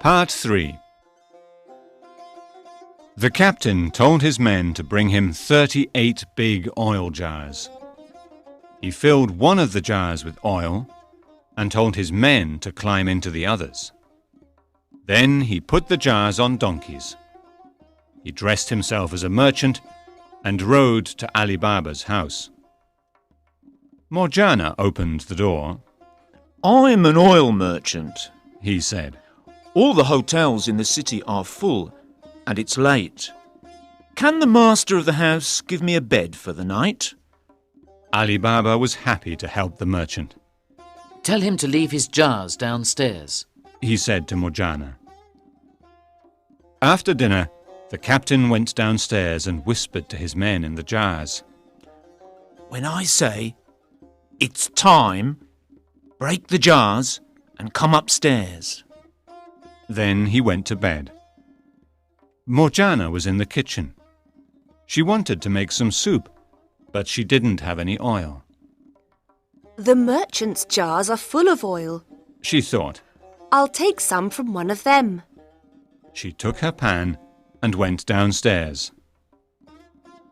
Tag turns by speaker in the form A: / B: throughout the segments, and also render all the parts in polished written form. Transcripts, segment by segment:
A: Part 3. The captain told his men to bring him 38 big oil jars. He filled one of the jars with oil and told his men to climb into the others. Then he put the jars on donkeys. He dressed himself as a merchant and rode to Ali Baba's house. Morgiana opened the door.
B: "I'm an oil merchant,"
A: He said.
B: "All the hotels in the city are full, and it's late. Can the master of the house give me a bed for the night?"
A: Ali Baba was happy to help the merchant.
C: Tell him to leave his jars downstairs.
A: He said to Morgiana. After dinner, the captain went downstairs and whispered to his men in the jars.
B: "When I say, 'It's time,' break the jars and come upstairs."
A: Then he went to bed. Morgiana was in the kitchen. She wanted to make some soup, but she didn't have any oil.
D: The merchant's jars are full of oil.
A: She thought.
D: I'll take some from one of them.
A: She took her pan and went downstairs.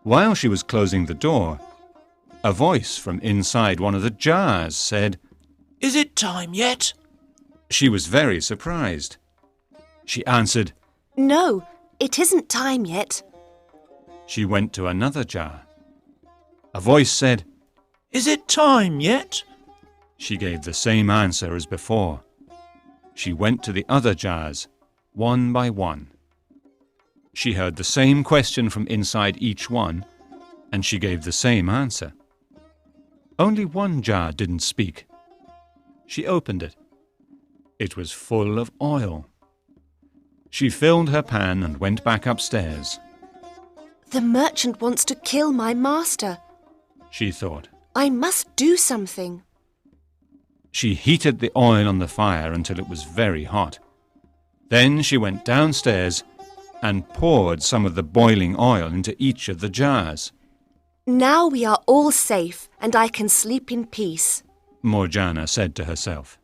A: While she was closing the door, a voice from inside one of the jars said,
B: "Is it time yet?"
A: She was very surprised. She answered.
D: No, it isn't time yet.
A: She went to another jar. A voice said,
B: "Is it time yet?"
A: She gave the same answer as before. She went to the other jars, one by one. She heard the same question from inside each one, and she gave the same answer. Only one jar didn't speak. She opened it. It was full of oil. She filled her pan and went back upstairs.
D: The merchant wants to kill my master.
A: She thought.
D: I must do something.
A: She heated the oil on the fire until it was very hot. Then she went downstairs and poured some of the boiling oil into each of the jars.
D: Now we are all safe and I can sleep in peace.
A: Morgiana said to herself.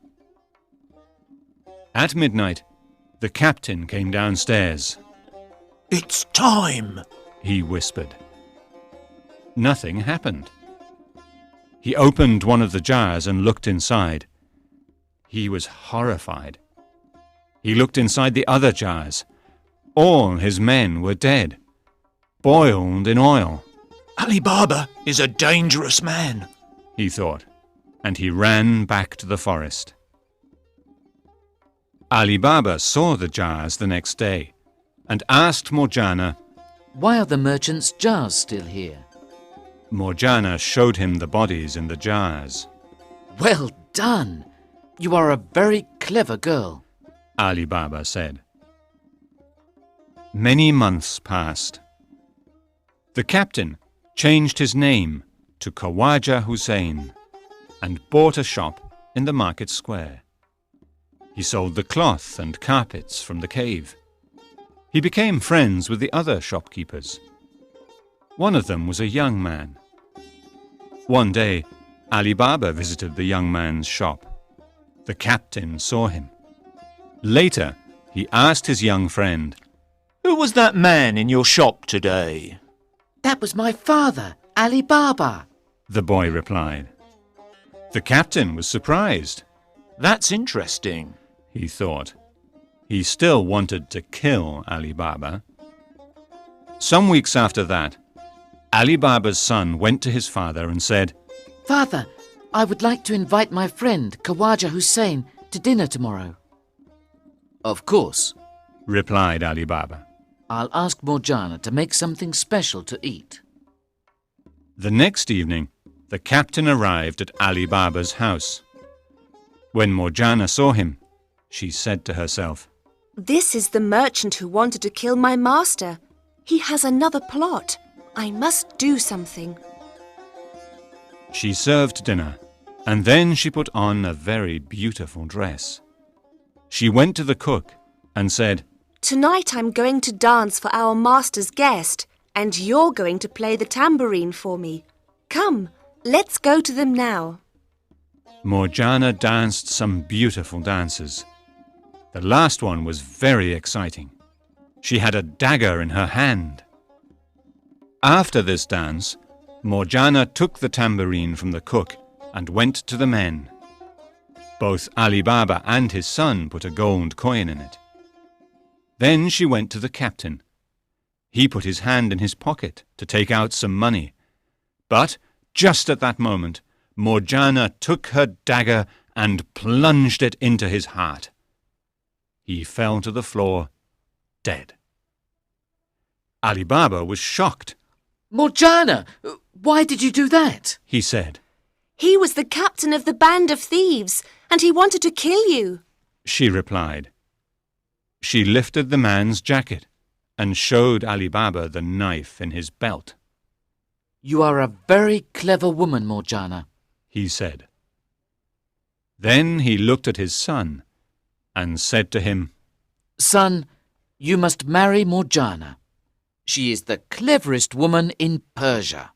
A: At midnight, the captain came downstairs.
B: "It's time,"
A: he whispered. Nothing happened. He opened one of the jars and looked inside. He was horrified. He looked inside the other jars. All his men were dead, boiled in oil.
B: "Ali Baba is a dangerous man,"
A: he thought, and he ran back to the forest. Ali Baba saw the jars the next day and asked Morgiana,
C: Why are the merchant's jars still here?
A: Morgiana showed him the bodies in the jars.
C: Well done! You are a very clever girl.
A: Ali Baba said. Many months passed. The captain changed his name to Khawaja Hussein and bought a shop in the market square. He sold the cloth and carpets from the cave. He became friends with the other shopkeepers. One of them was a young man. One day, Ali Baba visited the young man's shop. The captain saw him. Later, he asked his young friend,
B: "Who was that man in your shop today?"
C: That was my father, Ali Baba.
A: The boy replied. The captain was surprised.
B: "That's interesting,"
A: he thought. He still wanted to kill Ali Baba. Some weeks after that, Ali Baba's son went to his father and said,
C: Father, I would like to invite my friend Khawaja Hussein to dinner tomorrow. Of course,
A: replied Ali Baba.
C: I'll ask Morgiana to make something special to eat.
A: The next evening, the captain arrived at Ali Baba's house. When Morgiana saw him, she said to herself,
D: This is the merchant who wanted to kill my master. He has another plot. I must do something.
A: She served dinner, and then she put on a very beautiful dress. She went to the cook and said,
D: Tonight I'm going to dance for our master's guest, and you're going to play the tambourine for me. Come, let's go to them now.
A: Morgiana danced some beautiful dances. The last one was very exciting. She had a dagger in her hand. After this dance, Morgiana took the tambourine from the cook and went to the men. Both Ali Baba and his son put a gold coin in it. Then she went to the captain. He put his hand in his pocket to take out some money. But just at that moment, Morgiana took her dagger and plunged it into his heart. He fell to the floor, dead. Ali Baba was shocked.
C: Morgiana, why did you do that?
A: He said.
D: He was the captain of the band of thieves, and he wanted to kill you.
A: She replied. She lifted the man's jacket and showed Ali Baba the knife in his belt.
C: You are a very clever woman, Morgiana,
A: he said. Then he looked at his son and said to him,
C: Son, you must marry Morgiana. She is the cleverest woman in Persia.